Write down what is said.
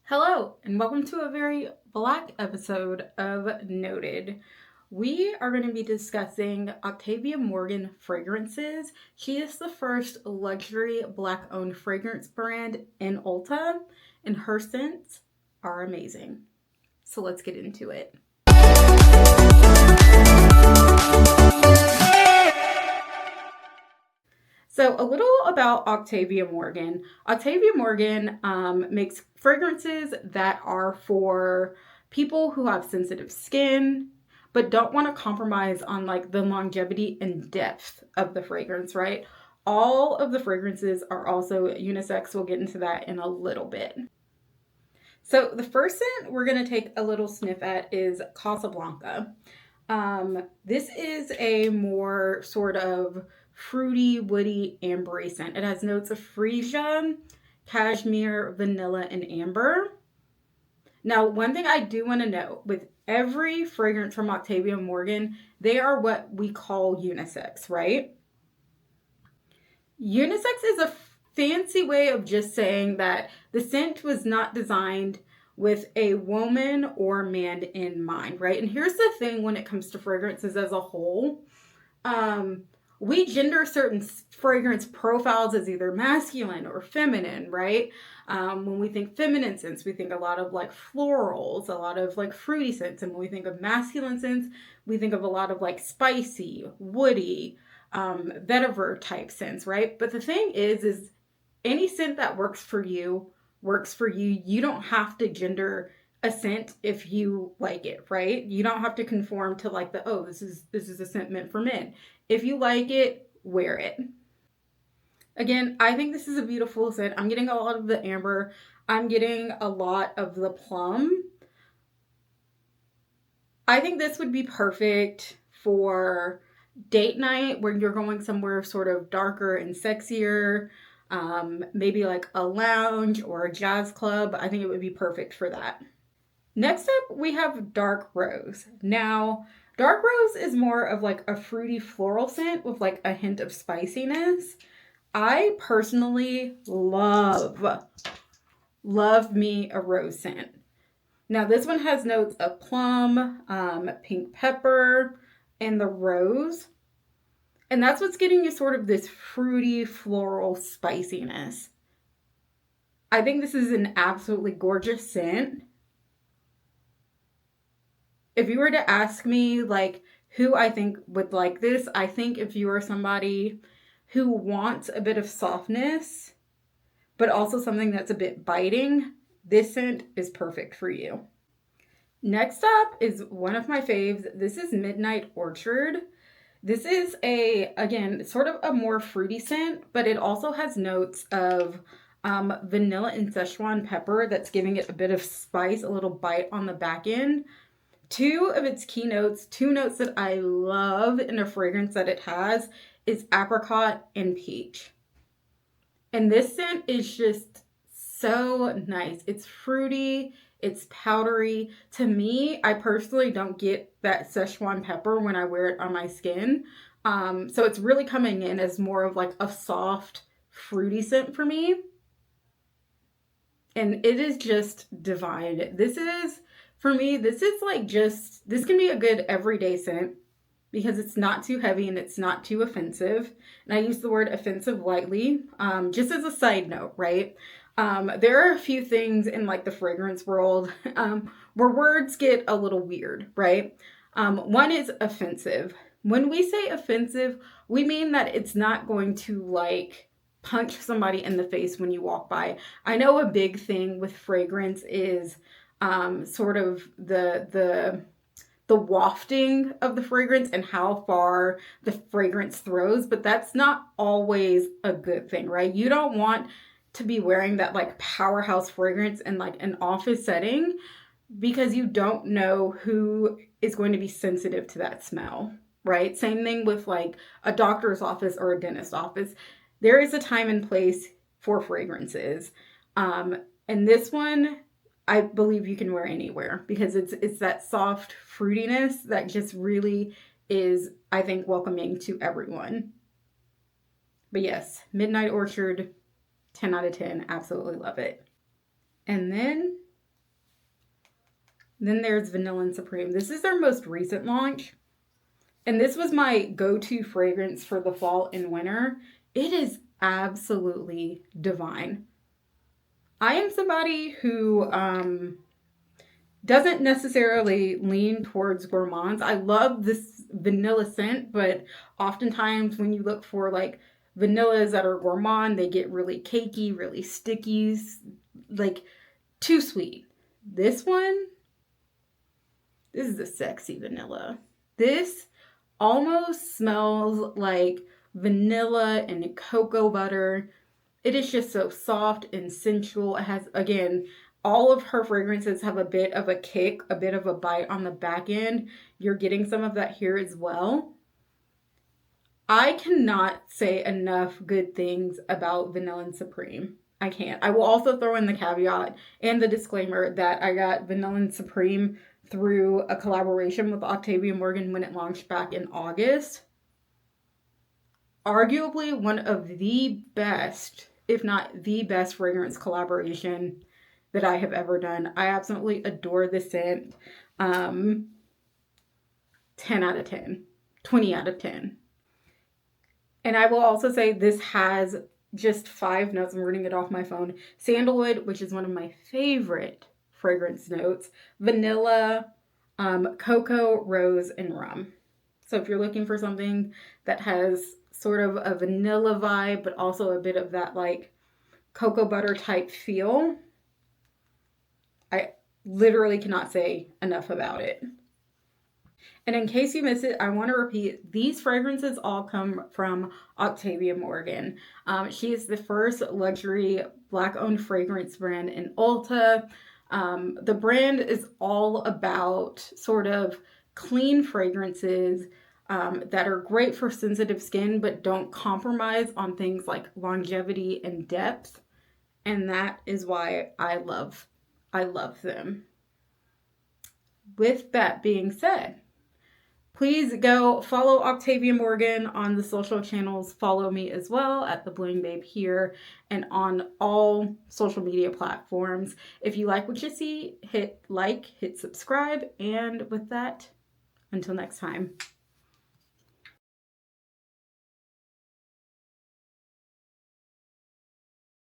Hello, and welcome to a very black episode of Noted. We are going to be discussing Octavia Morgan fragrances. She is the first luxury black owned fragrance brand in Ulta, and her scents are amazing. So let's get into it. So, a little about Octavia Morgan. Octavia Morgan makes fragrances that are for people who have sensitive skin, but don't want to compromise on like the longevity and depth of the fragrance, right? All of the fragrances are also unisex. We'll get into that in a little bit. So, the first scent we're going to take a little sniff at is Casablanca. This is a more sort of fruity, woody, ambery scent. It has notes of freesia, cashmere, vanilla, and amber. Now, one thing I do want to note with every fragrance from Octavia Morgan, they are what we call unisex, right? Unisex is a fancy way of just saying that the scent was not designed with a woman or man in mind, right? And here's the thing when it comes to fragrances as a whole. We gender certain fragrance profiles as either masculine or feminine, right? When we think feminine scents, we think a lot of like florals, a lot of like fruity scents. And when we think of masculine scents, we think of a lot of like spicy, woody, vetiver type scents, right? But the thing is any scent that works for you works for you. You don't have to gender a scent if you like it, right? You don't have to conform to like this is a scent meant for men. If you like it, wear it. Again, I think this is a beautiful scent. I'm getting a lot of the amber. I'm getting a lot of the plum. I think this would be perfect for date night where you're going somewhere sort of darker and sexier. Maybe like a lounge or a jazz club. I think it would be perfect for that. Next up, we have Dark Rose. Now, Dark Rose is more of like a fruity floral scent with like a hint of spiciness. I personally love me a rose scent. Now, this one has notes of plum, pink pepper, and the rose. And that's what's getting you sort of this fruity floral spiciness. I think this is an absolutely gorgeous scent. If you were to ask me like who I think would like this, I think if you are somebody who wants a bit of softness, but also something that's a bit biting, this scent is perfect for you. Next up is one of my faves. This is Midnight Orchard. This is again, sort of a more fruity scent, but it also has notes of vanilla and Szechuan pepper that's giving it a bit of spice, a little bite on the back end. Two of its key notes, two notes that I love in a fragrance that it has is apricot and peach. And this scent is just so nice. It's fruity, it's powdery. To me, I personally don't get that Szechuan pepper when I wear it on my skin. So it's really coming in as more of like a soft, fruity scent for me. And it is just divine. For me, this is like this can be a good everyday scent because it's not too heavy and it's not too offensive. And I use the word offensive lightly, just as a side note, right? There are a few things in like the fragrance world where words get a little weird, right? One is offensive. When we say offensive, we mean that it's not going to like punch somebody in the face when you walk by. I know a big thing with fragrance is sort of the wafting of the fragrance and how far the fragrance throws, but that's not always a good thing, right? You don't want to be wearing that like powerhouse fragrance in like an office setting because you don't know who is going to be sensitive to that smell, right? Same thing with like a doctor's office or a dentist's office. There is a time and place for fragrances. And this one, I believe you can wear anywhere because it's that soft fruitiness that just really is, I think, welcoming to everyone. But yes, Midnight Orchard, 10 out of 10, absolutely love it. And then Then there's Vanillin Supreme. This is their most recent launch. And this was my go-to fragrance for the fall and winter. It is absolutely divine. I am somebody who doesn't necessarily lean towards gourmands. I love this vanilla scent, but oftentimes when you look for like vanillas that are gourmand, they get really cakey, really sticky, like too sweet. This is a sexy vanilla. This almost smells like vanilla and cocoa butter. It is just so soft and sensual. It has, again, all of her fragrances have a bit of a kick, a bit of a bite on the back end. You're getting some of that here as well. I cannot say enough good things about Vanillin Supreme. I can't. I will also throw in the caveat and the disclaimer that I got Vanillin Supreme through a collaboration with Octavia Morgan when it launched back in August. Arguably one of the best, if not the best, fragrance collaboration that I have ever done. I absolutely adore the scent. 10 out of 10. 20 out of 10. And I will also say this has just 5 notes. I'm reading it off my phone. Sandalwood, which is one of my favorite fragrance notes. Vanilla, cocoa, rose, and rum. So if you're looking for something that has sort of a vanilla vibe, but also a bit of that like cocoa butter type feel, I literally cannot say enough about it. And in case you missed it, I want to repeat, these fragrances all come from Octavia Morgan. She is the first luxury Black-owned fragrance brand in Ulta. The brand is all about sort of clean fragrances that are great for sensitive skin, but don't compromise on things like longevity and depth. And that is why I love them. With that being said, please go follow Octavia Morgan on the social channels. Follow me as well at The Bling Babe here and on all social media platforms. If you like what you see, hit like, hit subscribe, and with that, until next time.